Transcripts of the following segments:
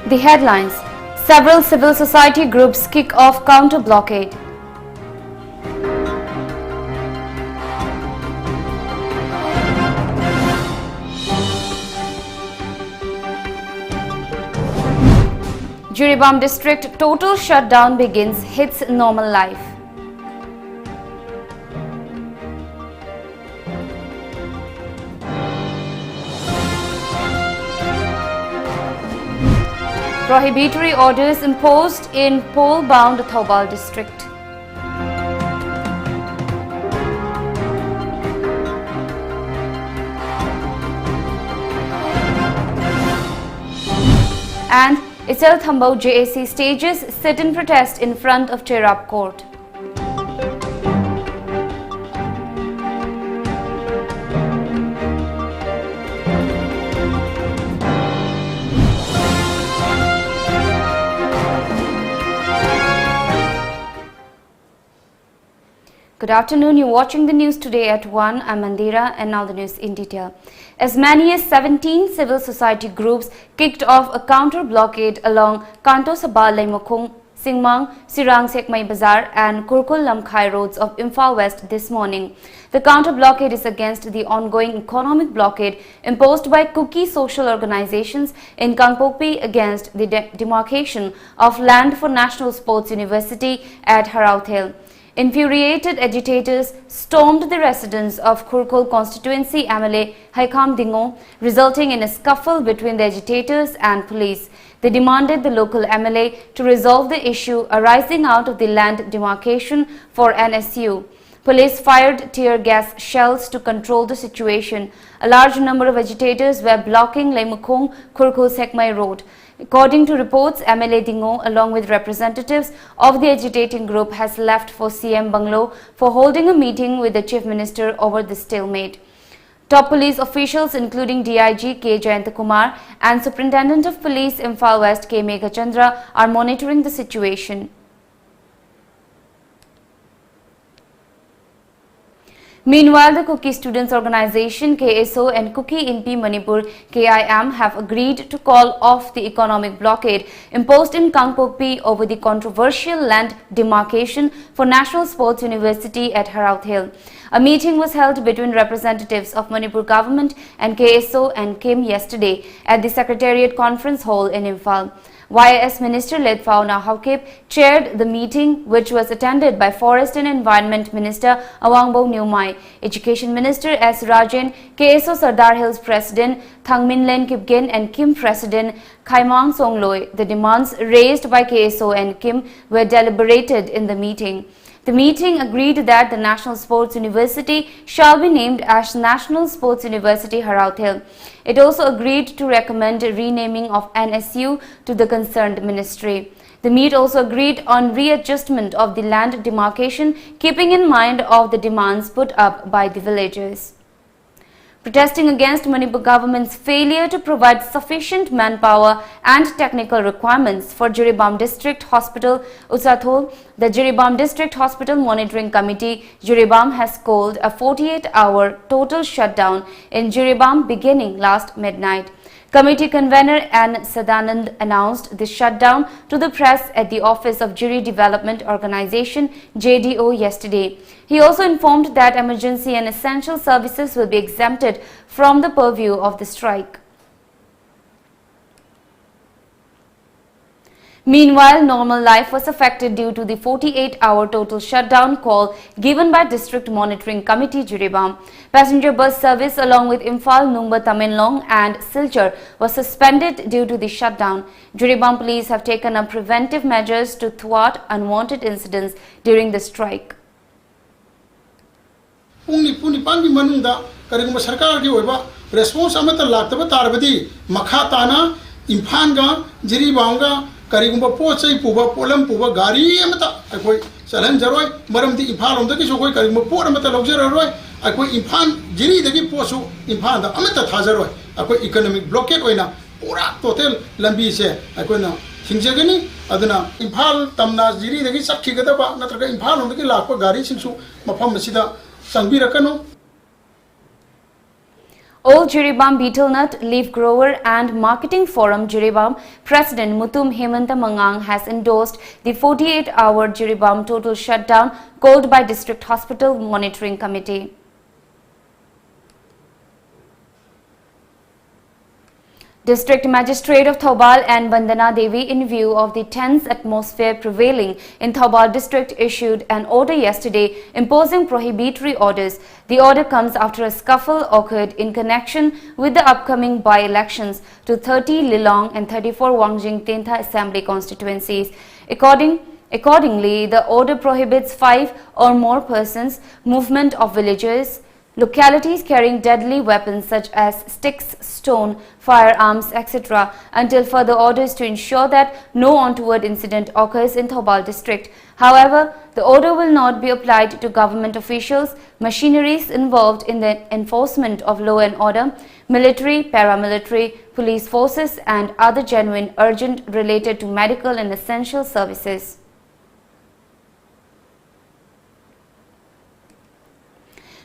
The headlines: several civil society groups kick off counter-blockade. Jiribam district total shutdown begins, hits normal life. Prohibitory orders imposed in pole-bound Thoubal district. And Isel Thambau JAC stages sit-in protest in front of Cherab court. Good afternoon, you're watching the news today at 1. I'm Mandira, and now the news in detail. As many as 17 civil society groups kicked off a counter-blockade along Kanto Sabha Laimokong, Singmang, Sirang Sekmai Bazar and Kurkul Lamkhai roads of Imphal West this morning. The counter-blockade is against the ongoing economic blockade imposed by Kuki social organizations in Kangpokpi against the demarcation of land for National Sports University at Harauthail. Infuriated agitators stormed the residence of Kurkul constituency MLA Haikam Dingo, resulting in a scuffle between the agitators and police. They demanded the local MLA to resolve the issue arising out of the land demarcation for NSU. Police fired tear gas shells to control the situation. A large number of agitators were blocking Laimukong Kurkul Sekmai Road. According to reports, MLA Dingo, along with representatives of the agitating group, has left for CM Bungalow for holding a meeting with the Chief Minister over the stalemate. Top police officials including DIG K. Jayantakumar and Superintendent of Police Imphal West K. Meghachandra are monitoring the situation. Meanwhile, the Kuki Students Organization KSO and Kuki Inpi Manipur KIM have agreed to call off the economic blockade imposed in Kangpokpi over the controversial land demarcation for National Sports University at Harauthail. A meeting was held between representatives of Manipur government and KSO and KIM yesterday at the Secretariat Conference Hall in Imphal. YS Minister Ledphao Nahaukip chaired the meeting, which was attended by Forest and Environment Minister Awangbo Nyumai, Education Minister S. Rajan, KSO Sardar Hills President Thangmin Len Kipgen and Kim President Khaimang Songloi. The demands raised by KSO and Kim were deliberated in the meeting. The meeting agreed that the National Sports University shall be named as National Sports University Harauthail. It also agreed to recommend renaming of NSU to the concerned ministry. The meet also agreed on readjustment of the land demarcation, keeping in mind of the demands put up by the villagers. Protesting against Manipur government's failure to provide sufficient manpower and technical requirements for Jiribam District Hospital, Usathol, the Jiribam District Hospital Monitoring Committee, Jiribam, has called a 48-hour total shutdown in Jiribam beginning last midnight. Committee convener N. Sadanand announced the shutdown to the press at the office of Jiri Development Organization JDO yesterday. He also informed that emergency and essential services will be exempted from the purview of the strike. Meanwhile, normal life was affected due to the 48-hour total shutdown call given by District Monitoring Committee Jiribam. Passenger bus service along with Imphal, Numba, Tamenlong and Silchar was suspended due to the shutdown. Jiribam police have taken up preventive measures to thwart unwanted incidents during the strike. Karigumba Poche Puba Polam Puba Gari Amata, I quite Salan Jaroi, Madam the Impal on the Kishoi, Karigumba Poramata Luxury, I quite Impan, Jiri the Giposu, Impan, the Amata Hazaroi, I quite economic blockade when a Pura Total Lambise, I quite now. Kinjagani, Adana, Impal, Tamna, Jiri, the Gisakigaba, Nataka Impal on the Gilapa, Gari, Sinsu, Mapamasida, Sanbirakano. All Jiribam Beetle Nut Leaf Grower and Marketing Forum Jiribam President Mutum Hemanta Mangang has endorsed the 48-hour Jiribam total shutdown called by District Hospital Monitoring Committee. District Magistrate of Thoubal and Vandana Devi, in view of the tense atmosphere prevailing in Thoubal district, issued an order yesterday imposing prohibitory orders. The order comes after a scuffle occurred in connection with the upcoming by-elections to 30 Lilong and 34 Wangjing Tentha Assembly constituencies. Accordingly, the order prohibits 5 or more persons, movement of villagers, localities carrying deadly weapons such as sticks, stone, firearms, etc. until further orders to ensure that no untoward incident occurs in Thoubal district. However, the order will not be applied to government officials, machineries involved in the enforcement of law and order, military, paramilitary, police forces and other genuine urgent related to medical and essential services.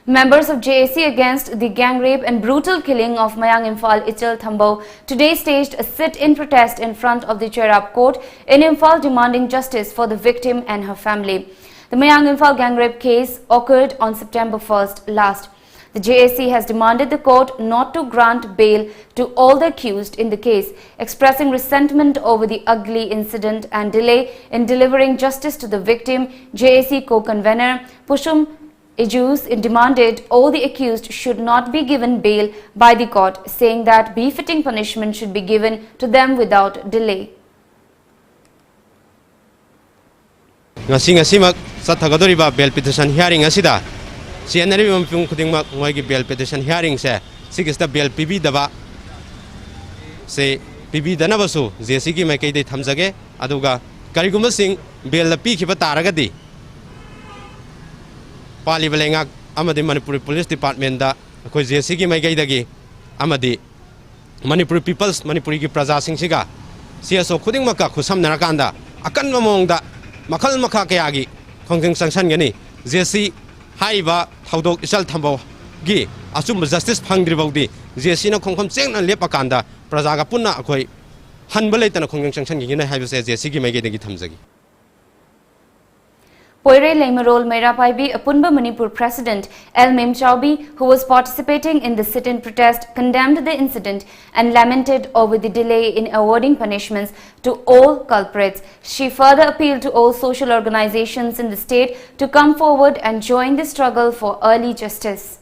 Members of JAC against the gang rape and brutal killing of Mayang Imphal Ichal Thambo today staged a sit-in protest in front of the Cherab court in Imphal demanding justice for the victim and her family. The Mayang Imphal gang rape case occurred on September 1st last. The JAC has demanded the court not to grant bail to all the accused in the case, expressing resentment over the ugly incident and delay in delivering justice to the victim. JAC co-convener Pushum Ijus demanded all the accused should not be given bail by the court, saying that befitting punishment should be given to them without delay. Ngasimak sathagadoriba bail petition hearing asida sianari mampung khudingmak moigi bail petition hearing se sigista bail pibi daba se pibi danabasu jesi gi makai dei thamjage aduga kariguma sing bail la pi khiba taragadi Pali Balengak Amadi Manipuri Police Department da Koi Jesigi Maigagi Amadi Manipuri People's Manipuri Praza Singsiga CSO Kuding Maka Kusam Narakanda Akan Mamong da Makal Maka Kayagi Kongking Sanction Gani Jesi Haiba Taudok Isal Tambo Gi Asum Justice Pangdribodi Jesina Kongkom Cheng and Lepakanda Prazaga Puna Koi Hanbalate and Kongking Sanction Gina have says Jesigi Maigagi Tamzagi. Poire Leimarol Merapaibi, Apunba Manipur President El Mem Chaubi, who was participating in the sit-in protest, condemned the incident and lamented over the delay in awarding punishments to all culprits. She further appealed to all social organizations in the state to come forward and join the struggle for early justice.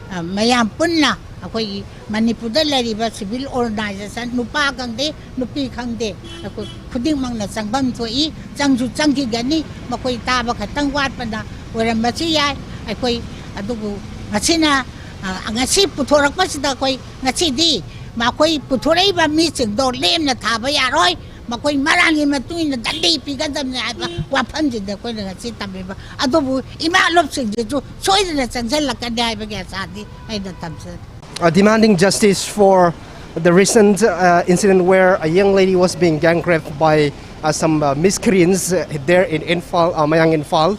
Mayam punna akoi Manipur lariba civil organization nupa kangde nupi kangde akoi khuding mangna changbam thoi changju changki gani makoi taba khatang wat pada oram machi yai akoi adugu ngachina angasi puthorak pasida koi ngachi di makoi puthorai ba mi ching do lem na thaba yaroi makoi marangi matuin na dali pigadam na waphan ji da koi ngachi tabiba adubu ima lop sing ju soidna changsal lakadai ba ga sadi ai da tamse demanding justice for the recent incident where a young lady was being gang raped by some miscreants there in Imphal, Mayang Imphal.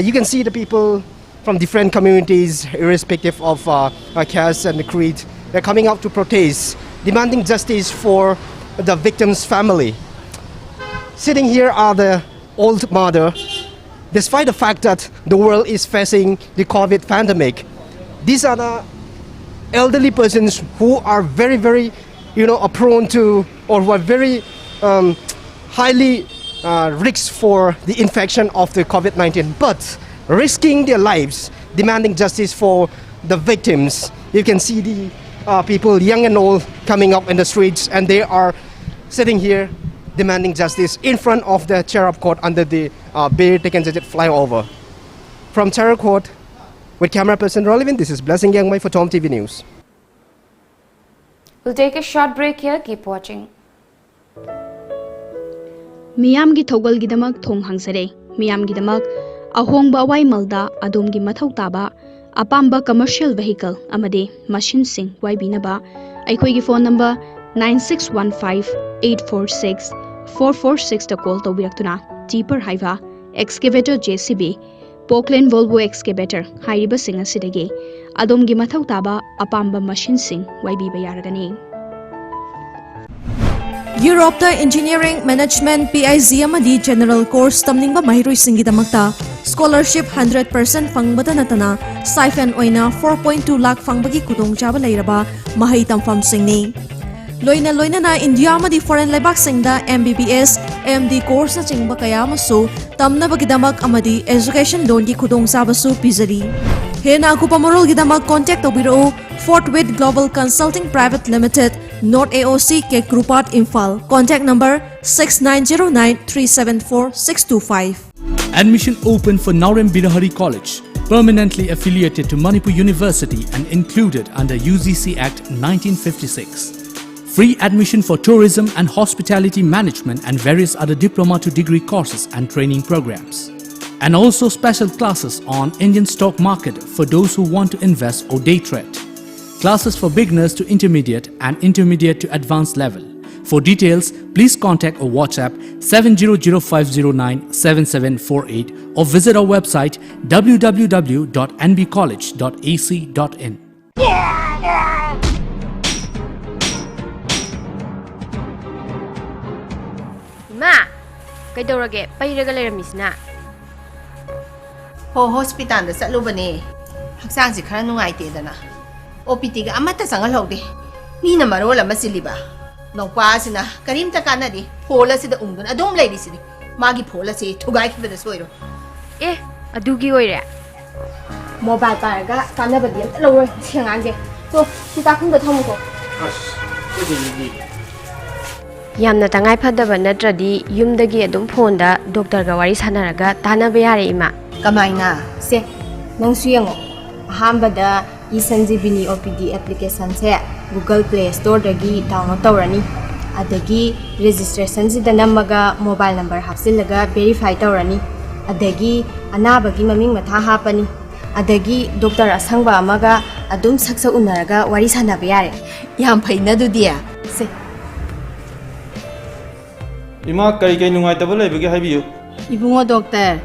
You can see the people from different communities, irrespective of caste and creed, they're coming out to protest, demanding justice for the victim's family. Sitting here are the old mother. Despite the fact that the world is facing the COVID pandemic, these are the elderly persons who are very, prone to, or who are very highly risk for the infection of the COVID-19, but risking their lives, demanding justice for the victims. You can see the people, young and old, coming up in the streets, and they are sitting here demanding justice in front of the Cherab Court under the Bear Taken flyover. From Cherab Court, with camera person Rolivin, this is Blessing Yangmai for Tom TV News. We'll take a short break here. Keep watching. Miyamgi Thogal Gidamak Thong Hangsare, Miyam Gidamak, Ahongba Waimalda, Adumgi Mathau Taba, Apamba commercial vehicle, Amade, Machine Sing, Waibinaba, Aikoigi phone number 9615 846 446 da call tawbiraktuna tipper haiva excavator JCB Poklen Volvo excavator hairiba sing asidagi adomgi mathau taba apamba machine sing waibiba yaragani Europe Engineering Management PIZ amadi General Course tamningba mahiroi singidamakta scholarship 100% fangbata natana stipend oina 4.2 lakh fangbagi kudongchaba leiraba mahai tamfam singni loina na India amadi foreign lebak singda MBBS MD course na chingba kaya masu tamna bagidamak amadi education loan gi kudongchaba su pizari hena kupamorol gidamak contact obiro Fort Witt Global Consulting Private Limited North AOC K Krupat Imphal contact number 6909374625 Admission open for Naurem Birahari College, permanently affiliated to Manipur University and included under UGC Act 1956. Free admission for tourism and hospitality management and various other diploma to degree courses and training programs. And also special classes on Indian stock market for those who want to invest or day trade. Classes for beginners to intermediate and intermediate to advanced level. For details, please contact or WhatsApp 70005097748 or visit our website www.nbcollege.ac.in. Ma, kaidorage pairaga leiramisna. Ho hospital da chatlubane. Haksang si khara nungaitedana. OPT ga amata sangal hogde. Ni na marola masiliba. Nokpa sina karimta kanadi phola sida ungdun adom leiri sidi. Magi phola se thugai khibada soiro. Eh, adugi oire. Mobile paraga kanabadi am lowoi sianganje. So, sita khungda thamuko. Yamna tangai phadaba natradi yumdagi adum phone da doctor ga wari sanaraga tanaba yare ima. Kamaina se nang suyango. Ahambada Isanjibini OPD application se Google Play Store dagi download tawrani. Adagi registration sida namaga mobile number hapsilaga verify tawrani. Adagi anabagi maming matha hapani. Adagi Dr. Asangba amaga adum saksa unaraga wari sanaba yare. Yam phaina dudia. Se Ima kay nungay tabal ay bigay habiyo. Ibungo doctor,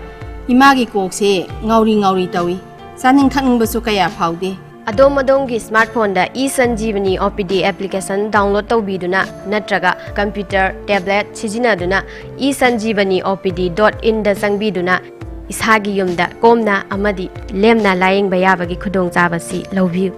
imagi kokse ngauri tawi. Saning thakning basu kaya phaude. Adom smartphone da eSanjeevani OPD application download tawbiduna natraga computer tablet sijinaduna eSanjeevani OPD.in da sangbiduna isagi yumda komna amadi lemna laying bayabagi khudong chabasi lawbiu.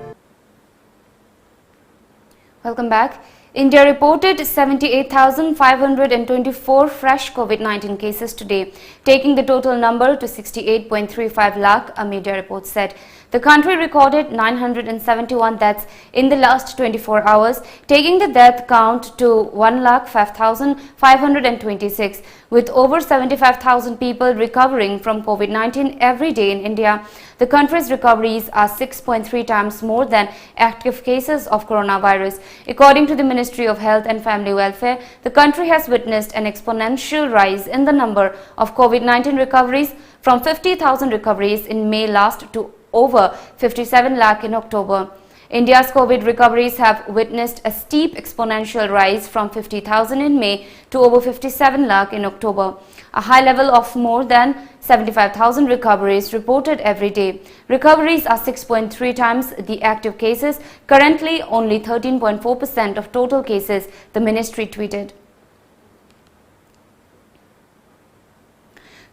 Welcome back. India reported 78,524 fresh COVID-19 cases today, taking the total number to 68.35 lakh, a media report said. The country recorded 971 deaths in the last 24 hours, taking the death count to 1,05,526, with over 75,000 people recovering from COVID-19 every day in India. The country's recoveries are 6.3 times more than active cases of coronavirus. According to the Ministry of Health and Family Welfare, the country has witnessed an exponential rise in the number of COVID-19 recoveries from 50,000 recoveries in May last to over 57 lakh in October. India's COVID recoveries have witnessed a steep exponential rise from 50,000 in May to over 57 lakh in October, a high level of more than 75,000 recoveries reported every day. Recoveries are 6.3 times the active cases, currently only 13.4% of total cases, the ministry tweeted.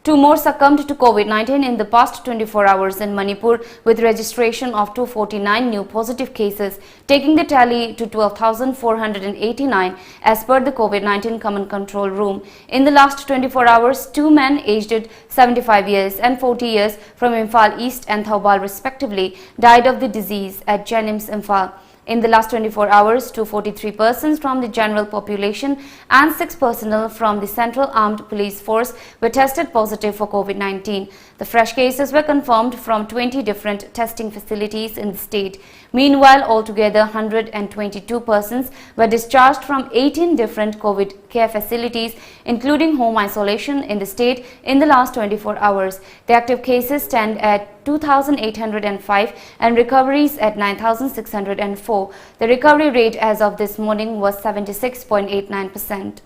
Two more succumbed to COVID-19 in the past 24 hours in Manipur, with registration of 249 new positive cases, taking the tally to 12,489 as per the COVID-19 Command Control Room. In the last 24 hours, two men aged 75 years and 40 years from Imphal East and Thoubal respectively died of the disease at Jenims, Imphal. In the last 24 hours, 243 persons from the general population and 6 personnel from the Central Armed Police Force were tested positive for COVID-19. The fresh cases were confirmed from 20 different testing facilities in the state. Meanwhile, altogether 122 persons were discharged from 18 different COVID care facilities, including home isolation in the state in the last 24 hours. The active cases stand at 2,805 and recoveries at 9,604. The recovery rate as of this morning was 76.89%.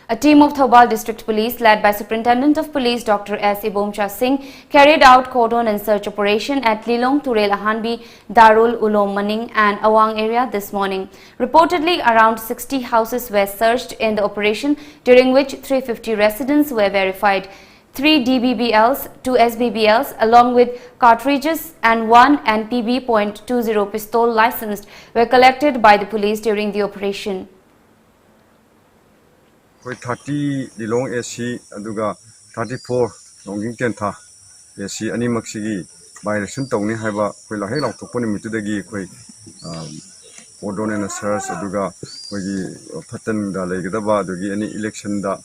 A team of Thobal District Police led by Superintendent of Police Dr. S. Ibomcha Singh carried out cordon and search operation at Lilong Turel Ahanbi, Darul Ulom Maning and Awang area this morning. Reportedly, around 60 houses were searched in the operation, during which 350 residents were verified. 3 DBBLs, 2 SBBLs along with cartridges and 1 NPB.20 pistol licensed were collected by the police during the operation. 30 Lilong AC aduga 34 Longjing Tentha AC animaksigi violation tawni haiba koi la hei lautokponi mitudagi koi cordon and search aduga koi phatan da legadaba adugi any election da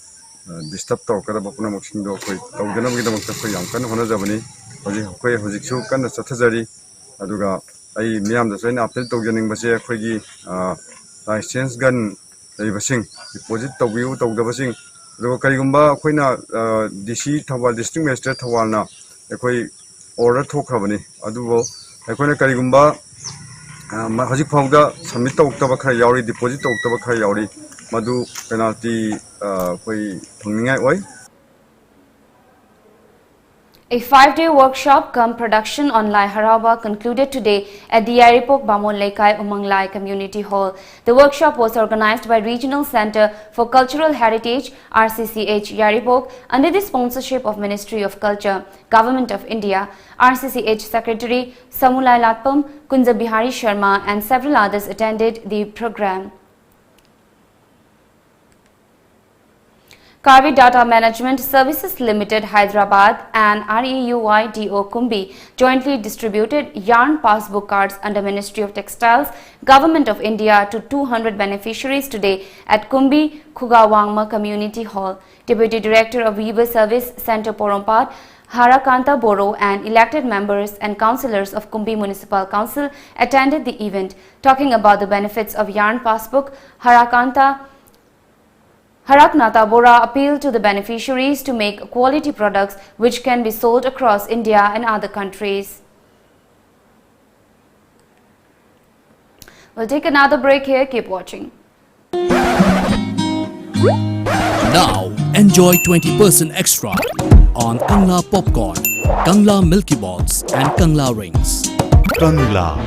disturb tawkadaba punamoksing do koi tawdanabagi damakta koi yam kan honajabani hoji koi hojiksu kan chathajari aduga ai miyam da soina appeal tawjaning base koi gi license gun basing deposit tawbiu tawdabasing do karigumba koina DC Thawal district magistrate Thawalna ekoi order thokrabani adubo ekoina karigumba hajik phawda submit tawtaba khara yauri deposit tawtaba khara yauri madu penalty koi thangningai oi. A 5-day workshop cum production on Lai Haraba concluded today at the Yaripok Bamon Lekai Umanglai Community Hall. The workshop was organized by Regional Center for Cultural Heritage RCCH Yaripok under the sponsorship of Ministry of Culture, Government of India. RCCH Secretary Samulai Latpam, Kunja Bihari Sharma and several others attended the program. Kavi Data Management Services Limited Hyderabad and REUIDO Kumbi jointly distributed yarn passbook cards under Ministry of Textiles, Government of India to 200 beneficiaries today at Kumbi Khugawangma Community Hall. Deputy Director of Weaver Service Center Porompat, Harakanta Boro and elected members and councillors of Kumbi Municipal Council attended the event. Talking about the benefits of yarn passbook, Haraknata Bora appealed to the beneficiaries to make quality products which can be sold across India and other countries. We'll take another break here. Keep watching. Now enjoy 20% extra on Kangla Popcorn, Kangla Milky Balls and Kangla Rings. Kangla.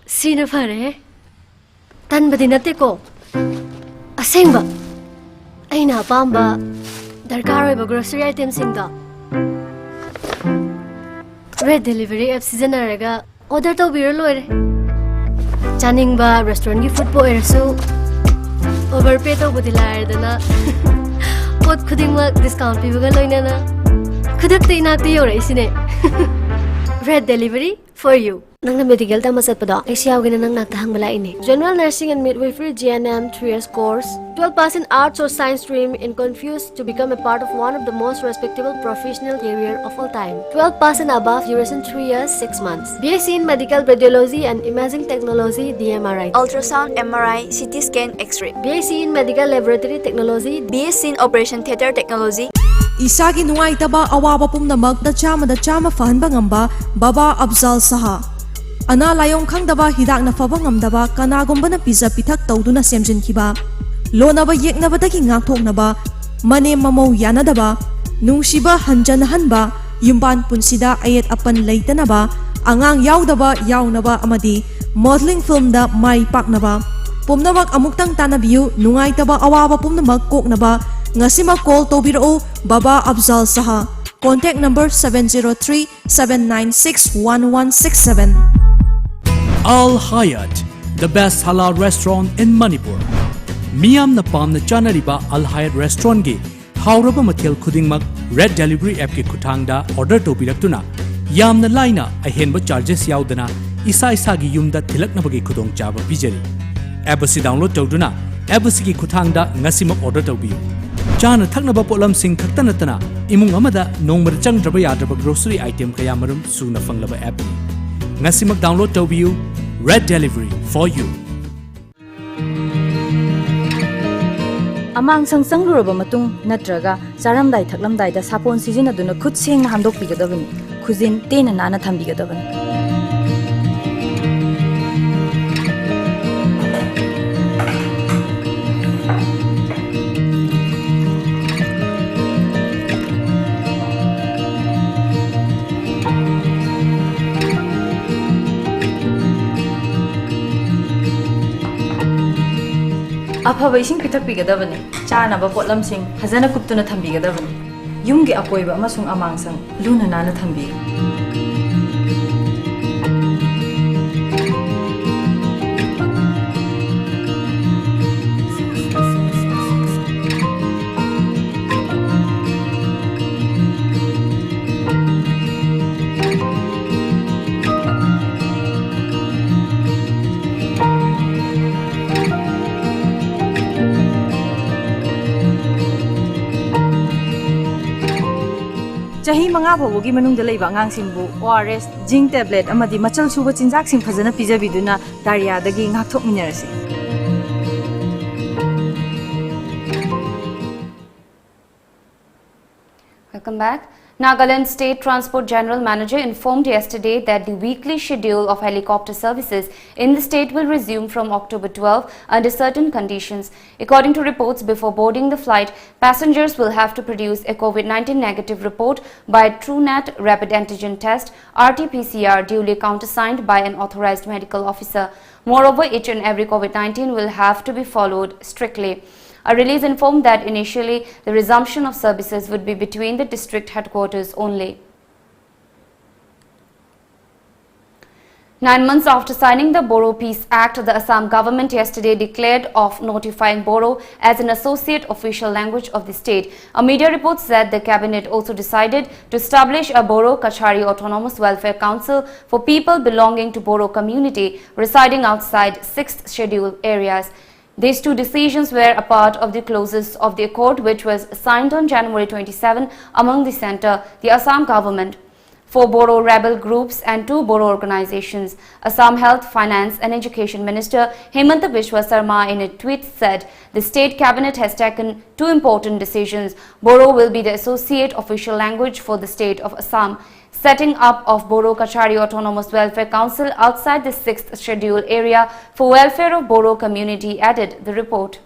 Sina fare tan badinate ko asengba aina pamba darkar oiba grocery items singda red delivery app sijanaraga order tawbira loire chaningba restaurant gi food po ersu overpay tawbudi laardana pot khudingma discount pibaga loinana khudakte inakte yore isine red delivery for you. Nang na medical ta masatpado Asia gina nang naktahang ini. General Nursing and Midwifery GNM 3 years course. 12 pass in arts or science stream in confused to become a part of one of the most respectable professional career of all time. 12 pass and above duration 3 years 6 months. BSc in Medical Radiology and Imaging Technology DMRI. Ultrasound, MRI, CT scan, X-ray. BSc in Medical Laboratory Technology. BSc in Operation Theatre Technology. Isagi nuaitaba awaba pumnamak da chama fahanba ngamba Baba Afzal Saha. Ana layong khangdaba hidak na faba ngamdaba kanagumba na pizza pithak tawduna semjinkiba. Lonaba yeknabadagi ngakthoknaba mane mamau yanadaba nungshiba hanjanhanba yumban punsida ayet apan leitanaba angang yaudaba yaunaba amadi modeling film da mai paknaba pumnamak amuktang tanabiu nungaitaba awaba pumnamak koknaba ngasima call tobiro Baba Afzal Saha. Contact number 703-796-1167. Al Hayat, the best halal restaurant in Manipur. Miyam na pam na chanariba Al Hayat restaurant gi hauraba mathel khudingmak red delivery app ki khuthang da order tobiraktuna yamna laina ahenba charges yaudana isa gi yumda thilaknabagi khudong chaba bijari. App si download tawduna app si gi khuthang da ngasimak order tawbiyu. Chana thaknaba polam sing khakta natana imung amada nongmar changdraba yadraba grocery item kaya marum suna fanglaba app ni. Ngasimak download tawbiyu Red Delivery for you. Amang sang luraba matung natraga charamdai thaklamdai da sapon sijinaduna khut sengna handokpigadabani khujin tena nana thambigadabani ꯑꯐꯕ ꯏꯁꯤꯡ ꯄꯤꯊꯛꯄꯤꯒꯗꯕꯅꯤ ꯆꯥꯅꯕ ꯄꯣꯠꯂꯝꯁꯤꯡ ꯐꯖꯅ ꯀꯨꯞꯇꯨꯅ ꯊꯝꯕꯤꯒꯗꯕꯅꯤ ꯌꯨꯝꯒꯤ ꯑꯀꯣꯏꯕ ꯑꯃꯁꯨꯡ ꯑꯃꯥꯡꯁꯪ ꯂꯨꯅ ꯅꯥꯟꯅ ꯊꯝꯕꯤꯌꯨ ꯆꯍꯤ 5 ꯐꯥꯎꯕꯒꯤ ꯃꯅꯨꯡꯗ ꯂꯩꯕ ꯑꯉꯥꯡꯁꯤꯡꯕꯨ ORS, ꯖꯤꯡ ꯇꯦꯕ꯭ꯂꯦꯠ ꯑꯃꯗꯤ ꯃꯆꯜ ꯁꯨꯕ ꯆꯤꯟꯖꯥꯛꯁꯤꯡ ꯐꯖꯅ ꯄꯤꯖꯕꯤꯗꯨꯅ ꯗꯥꯏꯔꯤꯌꯥꯗꯒꯤ ꯉꯥꯛꯊꯣꯛꯃꯤꯟꯅꯔꯁꯤ Welcome back. Nagaland State Transport General Manager informed yesterday that the weekly schedule of helicopter services in the state will resume from October 12 under certain conditions. According to reports, before boarding the flight, passengers will have to produce a COVID-19 negative report by TrueNat rapid antigen test (RT-PCR) duly countersigned by an authorized medical officer. Moreover, each and every COVID-19 will have to be followed strictly. A release informed that initially the resumption of services would be between the district headquarters only. 9 months after signing the Boro Peace Act, the Assam government yesterday declared of notifying Boro as an associate official language of the state. A media report said the cabinet also decided to establish a Boro Kachari Autonomous Welfare Council for people belonging to Boro community residing outside 6th schedule areas. These two decisions were a part of the clauses of the accord which was signed on January 27 among the centre, the Assam government, 4 Boro rebel groups and 2 Boro organizations. Assam Health, Finance and Education Minister Hemanta Biswa Sarma in a tweet said the state cabinet has taken 2 important decisions. Boro will be the associate official language for the state of Assam. Setting up of Boro Kachari Autonomous Welfare Council outside the 6th schedule area for welfare of Boro community, added the report.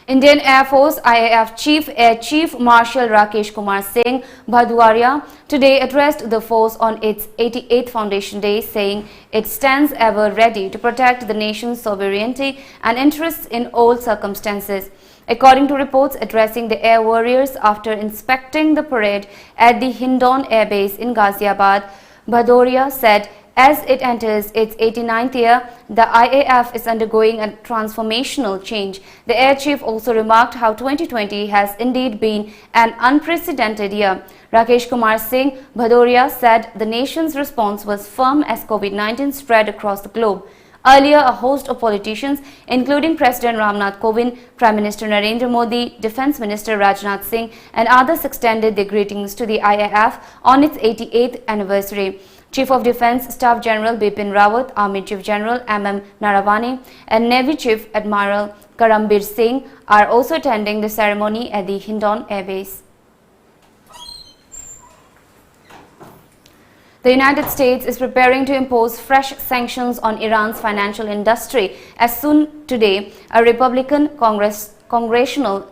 Indian Air Force IAF Chief Air Chief Marshal Rakesh Kumar Singh Bhadauria today addressed the force on its 88th Foundation Day, saying it stands ever ready to protect the nation's sovereignty and interests in all circumstances. According to reports, addressing the air warriors after inspecting the parade at the Hindon Air Base in Ghaziabad, Bhadauria said as it enters its 89th year, the IAF is undergoing a transformational change. The Air Chief also remarked how 2020 has indeed been an unprecedented year. Rakesh Kumar Singh Bhadauria said the nation's response was firm as COVID-19 spread across the globe. Earlier, a host of politicians, including President Ramnath Kovind, Prime Minister Narendra Modi, Defence Minister Rajnath Singh and others extended their greetings to the IAF on its 88th anniversary. Chief of Defence Staff General Bipin Rawat, Army Chief General MM Naravane and Navy Chief Admiral Karambir Singh are also attending the ceremony at the Hindon Air Base. The United States is preparing to impose fresh sanctions on Iran's financial industry as soon today. A Republican congressional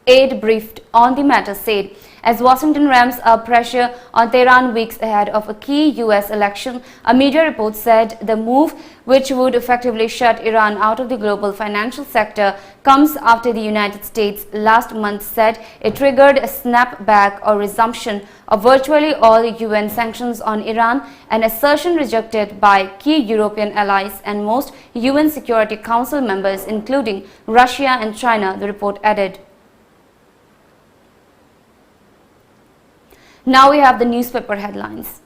aide briefed on the matter said, as Washington ramps up pressure on Tehran weeks ahead of a key U.S. election, a media report said the move, which would effectively shut Iran out of the global financial sector, comes after the United States last month said it triggered a snapback or resumption of virtually all UN sanctions on Iran, an assertion rejected by key European allies and most UN Security Council members, including Russia and China, the report added. Now we have the newspaper headlines.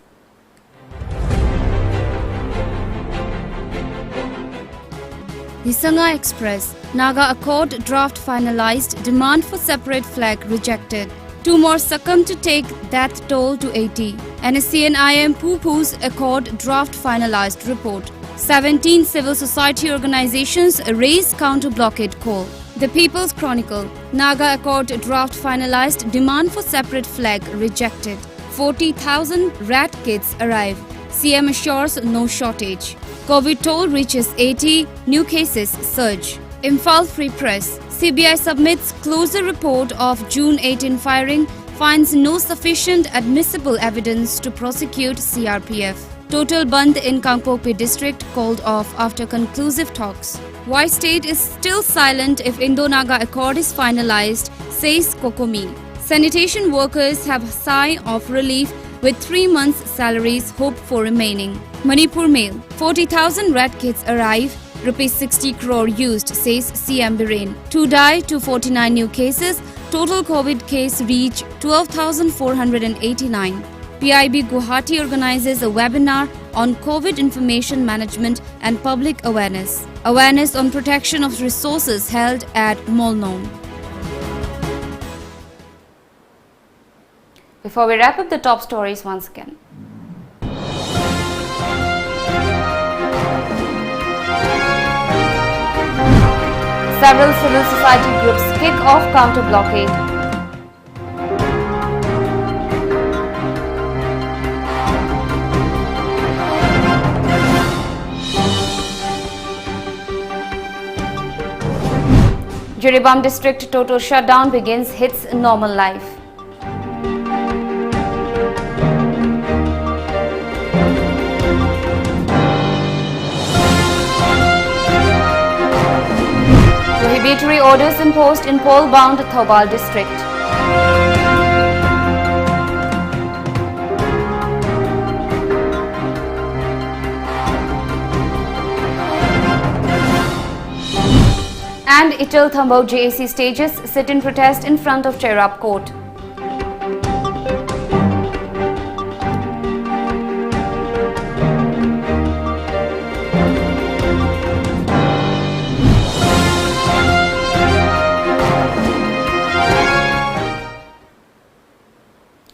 The Sangha Express, Naga Accord draft finalized, demand for separate flag rejected. 2 more succumb to take death toll to 80. NSC and IM poo-poos Accord draft finalized report. 17 civil society organizations raise counter-blockade call. The People's Chronicle, Naga Accord draft finalized, demand for separate flag rejected. 40,000 rat kits arrive. CM assures no shortage. COVID toll reaches 80, new cases surge. Imphal Free Press, CBI submits closer report of June 18 firing, finds no sufficient admissible evidence to prosecute CRPF. Total Bandh in Kangpokpi district called off after conclusive talks. Why state is still silent if Indo-Naga Accord is finalized, says Kokomi. Sanitation workers have a sigh of relief with 3 months' salaries hope for remaining. Manipur Mail. 40,000 red kits arrive. Rupees 60 crore used, says CM Biren. 2 die, 249 new cases. Total COVID case reach 12,489. PIB Guwahati organizes a webinar on COVID information management and public awareness. Awareness on protection of resources held at Molnom. Before we wrap up the top stories once again. Several civil society groups kick off counter-blockade. Jiribam district total shutdown begins, hits normal life. Prohibitory orders imposed in pole-bound Thobal district. And Itil Thambau JAC stages sit-in protest in front of Chairap Court.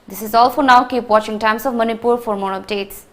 This is all for now. Keep watching Times of Manipur for more updates.